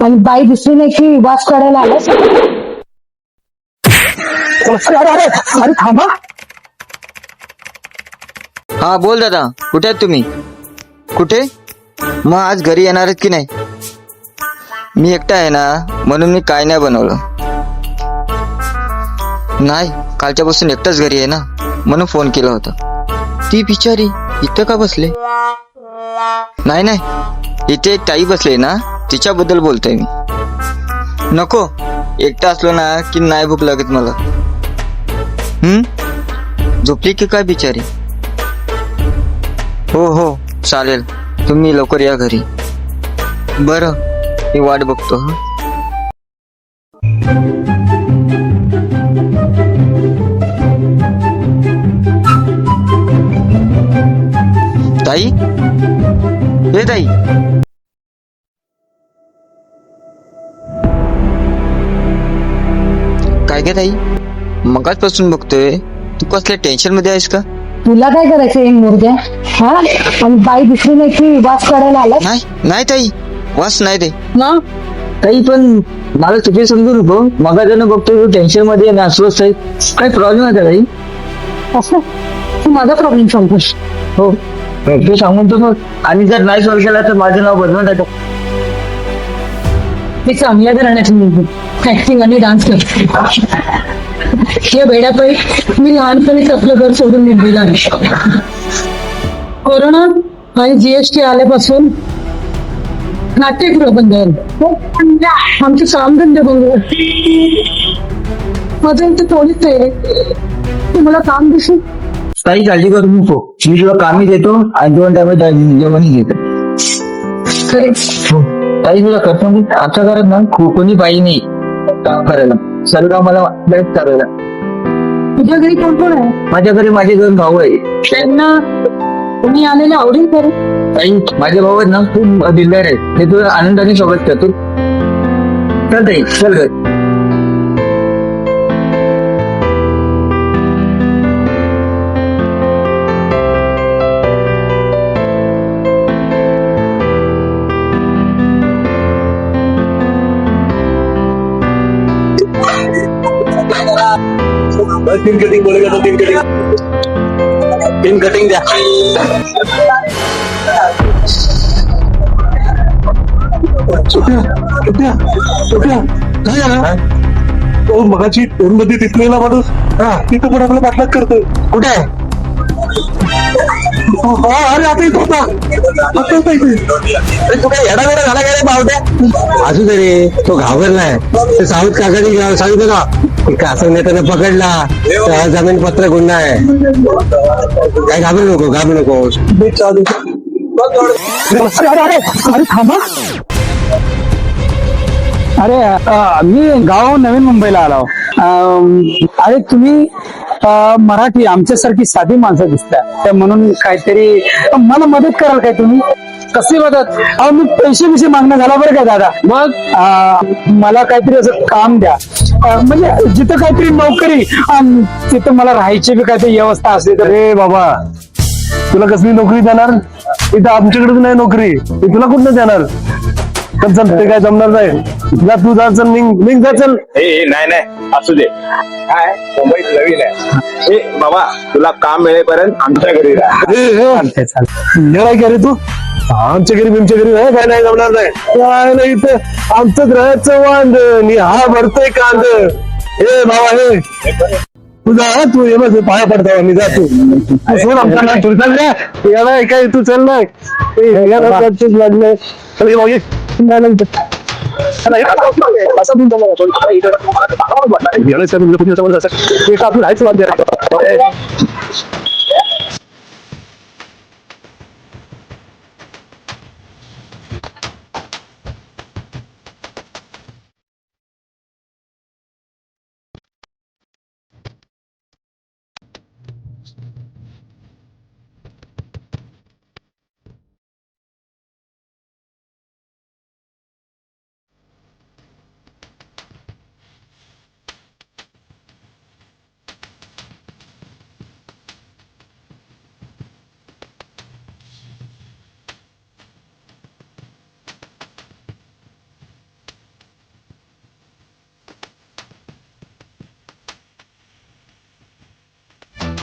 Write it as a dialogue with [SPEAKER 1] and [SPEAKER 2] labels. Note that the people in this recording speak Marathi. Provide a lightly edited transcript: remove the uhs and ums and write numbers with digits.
[SPEAKER 1] आणि बाई दिसली नाही की वास काढायला आलास. अरे थांबा.
[SPEAKER 2] हा बोल दादा, कुठे आहेत तुम्ही? कुठे? मग आज घरी येणार आहेत की नाही? मी एकटा आहे ना, म्हणून मी काय नाही बनवलं. नाही, कालच्यापासून एकटाच घरी आहे ना, म्हणून फोन केला होता. ती बिचारी इथं का बसले? नाही नाही, इथे एक ताई बसले ना, तिच्याबद्दल बोलतोय मी. नको, एकटा असलो ना की नाही भूक लागत मला. झोपली की काय बिचारी? हो हो चालेल, तुम्ही लवकर या घरी. बरं, मी वाट बघतो. ताई, हे ताई. काय गे ताई, मगाचपासून बघतोय, तू कसल्या टेन्शन मध्ये आहेस का?
[SPEAKER 1] तुला काय करायचं मुर्द्या? हा, आणि बाई दिसली नाही की वास काढायला आलास.
[SPEAKER 2] नाही नाही ताई, वास नाही दे.
[SPEAKER 1] ना
[SPEAKER 2] ताई पण मला तुझे समजू नको. मगाच्यानं बघतोय तू टेन्शन मध्ये आणि अस्वस्थ आहे. काय प्रॉब्लेम आहे का ताई?
[SPEAKER 1] असं तू माझा प्रॉब्लेम सांगतोस?
[SPEAKER 2] हो, तू सांगून तर मग. आणि जर नाही सॉल्व्ह केला तर माझं नाव बदलून टाकतो.
[SPEAKER 1] मी चांगल्या घराण्याची मुलगी, ऍक्टिंग आणि डान्स करते. या वेड्यापायी मी लहानपणीच आपलं घर सोडून निघलेलं आहे. कोरोना आणि जीएसटी आल्यापासून नाट्यगृह बंद झालं, आमचे कामधंदे बंद झाले. माझं इथे कोणीच नाही. तुम्हाला काम दिसेल?
[SPEAKER 2] ताई काळजी करू नको, मी तुला कामी देतो आणि 2 टाइम जेवणही देतो.
[SPEAKER 1] खरेच
[SPEAKER 2] ताई तुला करतो, आमच्या घरात ना कोणी बाई नाही काम करायला. सर्व मला मदत करायला.
[SPEAKER 1] तुझ्या घरी कोण कोण आहे?
[SPEAKER 2] माझ्या घरी माझे 2 भाऊ आहे.
[SPEAKER 1] त्यांना तुम्ही आलेले आवडेल करू.
[SPEAKER 2] ताई माझे भाऊ आहेत ना खूप दिलदार आहेत, ते तुला आनंदाने सोबत करतो. चल ताई, चल घर.
[SPEAKER 3] तीन कटिंग बोलेगा तो 3 कटिंग, 3 कटिंग द्या. काय झालं? तो मगाची फोन मध्ये तिथलेला माणूस तिथं पण आपला पाठलाग करतोय.
[SPEAKER 2] कुठे आहे?
[SPEAKER 3] अरे आता इथं होता. आता होता इथे.
[SPEAKER 2] तू काय येडा वेडा झाला काय रे बावट्या?
[SPEAKER 4] असू दे रे, तो घाबरलाय. ते साऊथ काकाने सांगितलं ना, असं नेत्याने पकडला तर जमीन पत्र गुन्हा आहे. काय घाबरू नको, घाबरू नको.
[SPEAKER 3] मी चालू.
[SPEAKER 1] अरे थांबा. अरे मी गाव नवीन मुंबईला आलो. अरे तुम्ही मराठी आमच्यासारखी साधी माणसं दिसतात, त्या म्हणून काहीतरी मला मदत कराल काय तुम्ही? कसली मदत? मी पैसे मागणं झाला बरं का दादा. मग मला काहीतरी असं काम द्या, म्हणजे जिथं काहीतरी नोकरी, तिथं मला राहायची बी काहीतरी व्यवस्था असली तर.
[SPEAKER 3] अरे बाबा, तुला कसली नोकरी देणार? इथं आमच्याकडे नाही नोकरी, तुला कुठं देणार? चल चल, ते काय जमणार नाही. जा तू, जा चल, निघ जा चल.
[SPEAKER 5] नाही नाही असू दे. काय मुंबईत नवीन आहे. बाबा, तुला काम मिळेपर्यंत आमच्या घरी राहा.
[SPEAKER 3] काय का रे तू? आमच्या घरी बिमच्या घरी नाही, काय नाही जमणार नाही. काय नाही, इथं आमचं ग्रहाचं वांद नि हा भरतोय कांद. हे बाबा, हे तुझा तू ये बस, पाया पडता मी जातो. सोड आमचा, तू चल रे. याला काय तू चल ना. लागले